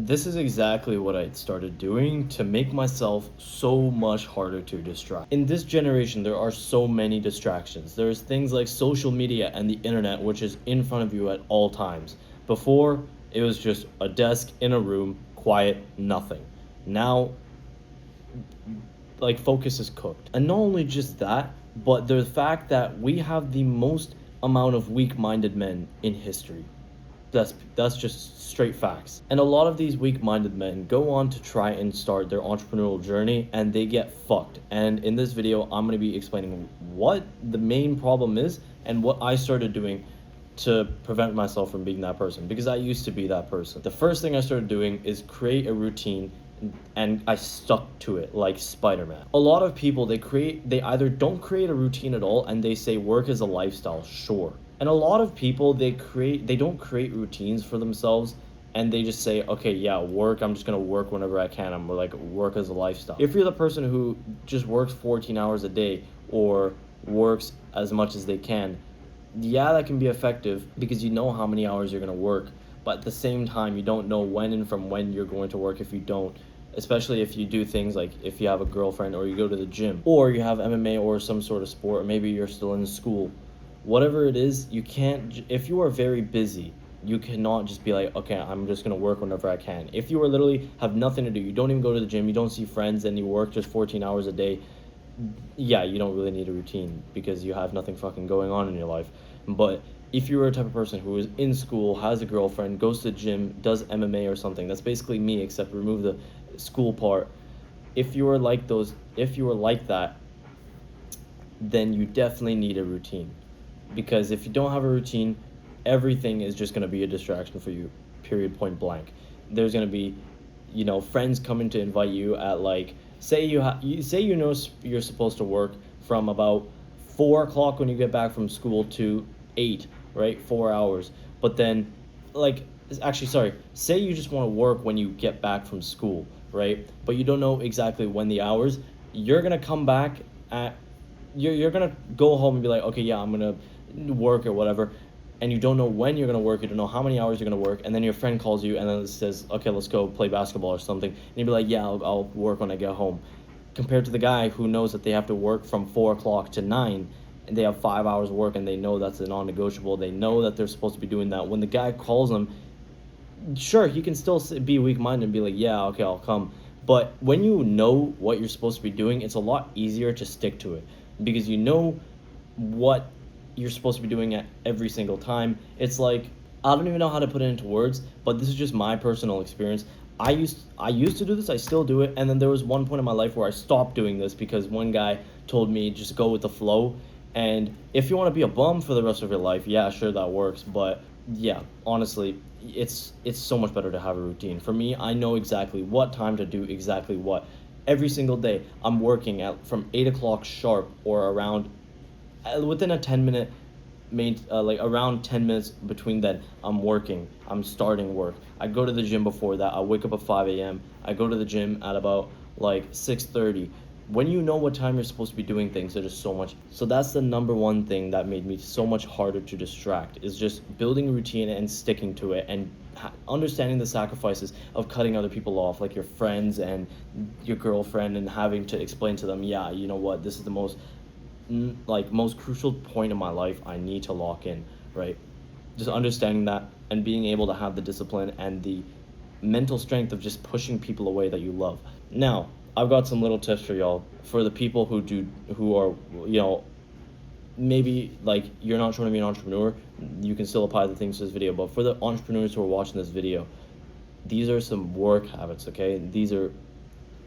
This is exactly what I started doing to make myself so much harder to distract. In this generation, there are so many distractions. There's things like social media and the internet, which is in front of you at all times. Before, it was just a desk in a room, quiet, nothing. Now, like, focus is cooked. And not only just that, but the fact that we have the most amount of weak-minded men in history. That's just straight facts. And a lot of these weak-minded men go on to try and start their entrepreneurial journey and they get fucked. And in this video, I'm going to be explaining what the main problem is and what I started doing to prevent myself from being that person, because I used to be that person. The first thing I started doing is create a routine, and I stuck to it like Spider-Man. A lot of people, they either don't create a routine at all and they say work is a lifestyle, sure. And a lot of people, they don't create routines for themselves, and they just say, okay, yeah, work, I'm just gonna work whenever I can. I'm like, work as a lifestyle. If you're the person who just works 14 hours a day or works as much as they can, yeah, that can be effective because you know how many hours you're gonna work. But at the same time, you don't know when and from when you're going to work if you don't. Especially if you do things like if you have a girlfriend or you go to the gym or you have MMA or some sort of sport, or maybe you're still in school. Whatever it is, you can't, if you are very busy, you cannot just be like, okay, I'm just going to work whenever I can. If you are literally have nothing to do, you don't even go to the gym, you don't see friends, and you work just 14 hours a day, yeah, you don't really need a routine because you have nothing fucking going on in your life. But if you're a type of person who is in school, has a girlfriend, goes to the gym, does MMA or something, that's basically me, except remove the school part. If you are like that, then you definitely need a routine. Because if you don't have a routine, everything is just going to be a distraction for you, period, point blank. There's going to be, friends coming to invite you at, like, say you're supposed to work from about 4 o'clock when you get back from school to 8, right? 4 hours. But then, like, actually, sorry, say you just want to work when you get back from school, right? But you don't know exactly when the hours. You're going to come back at, you're going to go home and be like, okay, yeah, I'm going to work or whatever, and you don't know when you're going to work, you don't know how many hours you're going to work, and then your friend calls you and then says, okay, let's go play basketball or something, and you'll be like, yeah, I'll work when I get home. Compared to the guy who knows that they have to work from 4 o'clock to 9, and they have 5 hours of work, and they know that's a non-negotiable, they know that they're supposed to be doing that. When the guy calls them, sure, he can still be weak-minded and be like, yeah, okay, I'll come. But when you know what you're supposed to be doing, it's a lot easier to stick to it because you know what you're supposed to be doing at every single time. It's like, I don't even know how to put it into words, but this is just my personal experience. I used to do this, I still do it, and then there was one point in my life where I stopped doing this because one guy told me just go with the flow. And if you want to be a bum for the rest of your life, yeah, sure, that works, but yeah, honestly, it's so much better to have a routine. For me, I know exactly what time to do exactly what. Every single day, I'm working at from 8 o'clock sharp or around within a 10-minute around 10 minutes between then, I'm working, I'm starting work. I go to the gym before that, I wake up at 5 a.m. I go to the gym at about like 6:30. When you know what time you're supposed to be doing things, there's just so much. So that's the number one thing that made me so much harder to distract, is just building a routine and sticking to it, and understanding the sacrifices of cutting other people off, like your friends and your girlfriend, and having to explain to them, yeah, you know what, this is the most crucial point in my life, I need to lock in, right? Just understanding that and being able to have the discipline and the mental strength of just pushing people away that you love. Now, I've got some little tips for y'all, for the people who are, maybe like you're not trying to be an entrepreneur, you can still apply the things to this video, but for the entrepreneurs who are watching this video, these are some work habits, okay? These are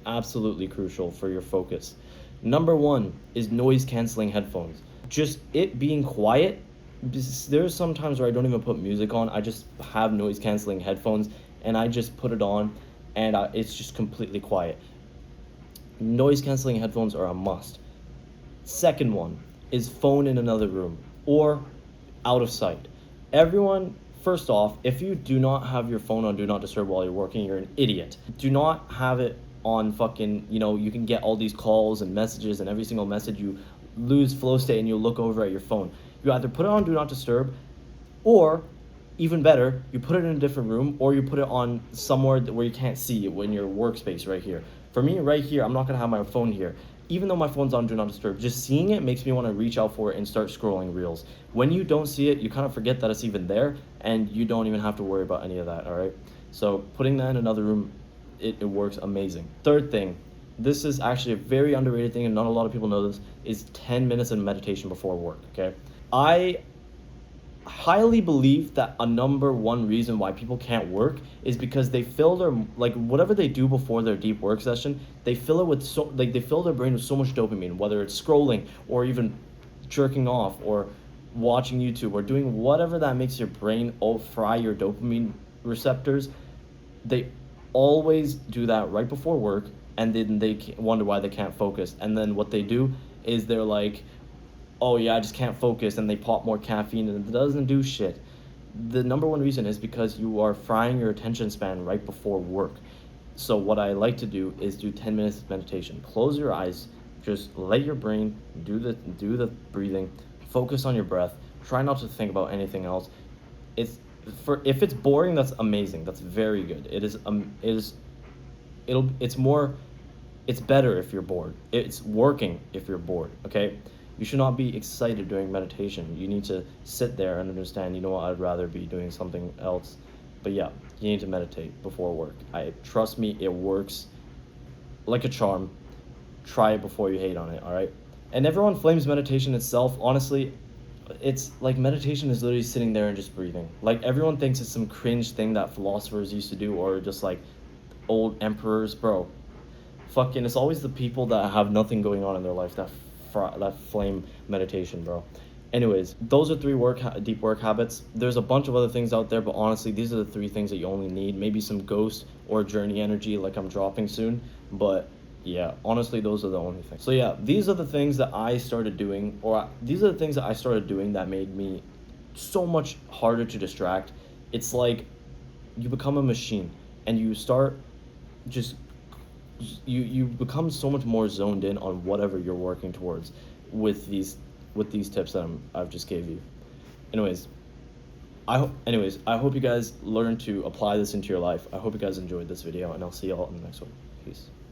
absolutely crucial for your focus. Number one is noise canceling headphones. Just it being quiet. There's some times where I don't even put music on. I just have noise canceling headphones and I just put it on, and it's just completely quiet. Noise canceling headphones are a must. Second one is phone in another room or out of sight. Everyone, first off, if you do not have your phone on do not disturb while you're working, you're an idiot. Do not have it on fucking, you can get all these calls and messages, and every single message you lose flow state and you look over at your phone. You either put it on do not disturb, or Even better, you put it in a different room, or you put it on somewhere where you can't see it, in your workspace right here. For me, right here, I'm not gonna have my phone here. Even though my phone's on Do Not Disturb, just seeing it makes me want to reach out for it and start scrolling reels. When you don't see it, you kind of forget that it's even there, and you don't even have to worry about any of that, all right? So putting that in another room, it works amazing. Third thing, this is actually a very underrated thing, and not a lot of people know this, is 10 minutes of meditation before work, okay? I highly believe that a number one reason why people can't work is because they fill their, like, whatever they do before their deep work session, they fill it with so, like, they fill their brain with so much dopamine, whether it's scrolling or even jerking off or watching YouTube or doing whatever that makes your brain fry your dopamine receptors. They always do that right before work, and then they wonder why they can't focus, and then what they do is they're like, oh yeah, I just can't focus, and they pop more caffeine, and it doesn't do shit. The number one reason is because you are frying your attention span right before work. So what I like to do is do 10 minutes of meditation. Close your eyes, just let your brain do the breathing, focus on your breath, try not to think about anything else. It's for if it's boring, that's amazing. That's very good. It's more, it's better if you're bored. It's working if you're bored, okay? You should not be excited during meditation. You need to sit there and understand, you know what, I'd rather be doing something else. But yeah, you need to meditate before work. Trust me, it works like a charm. Try it before you hate on it, all right? And everyone flames meditation itself. Honestly, it's like meditation is literally sitting there and just breathing. Like, everyone thinks it's some cringe thing that philosophers used to do, or just like old emperors, bro. Fucking, it's always the people that have nothing going on in their life that flame meditation, bro. Anyways, those are three deep work habits. There's a bunch of other things out there, but honestly, these are the three things that you only need. Maybe some ghost or journey energy, like I'm dropping soon, but yeah, honestly, those are the only things. So yeah, these are the things that I started doing, that made me so much harder to distract. It's like you become a machine, and you start just you become so much more zoned in on whatever you're working towards with these tips that I've just gave you. Anyways, I hope you guys learn to apply this into your life. I hope you guys enjoyed this video, and I'll see y'all in the next one. Peace.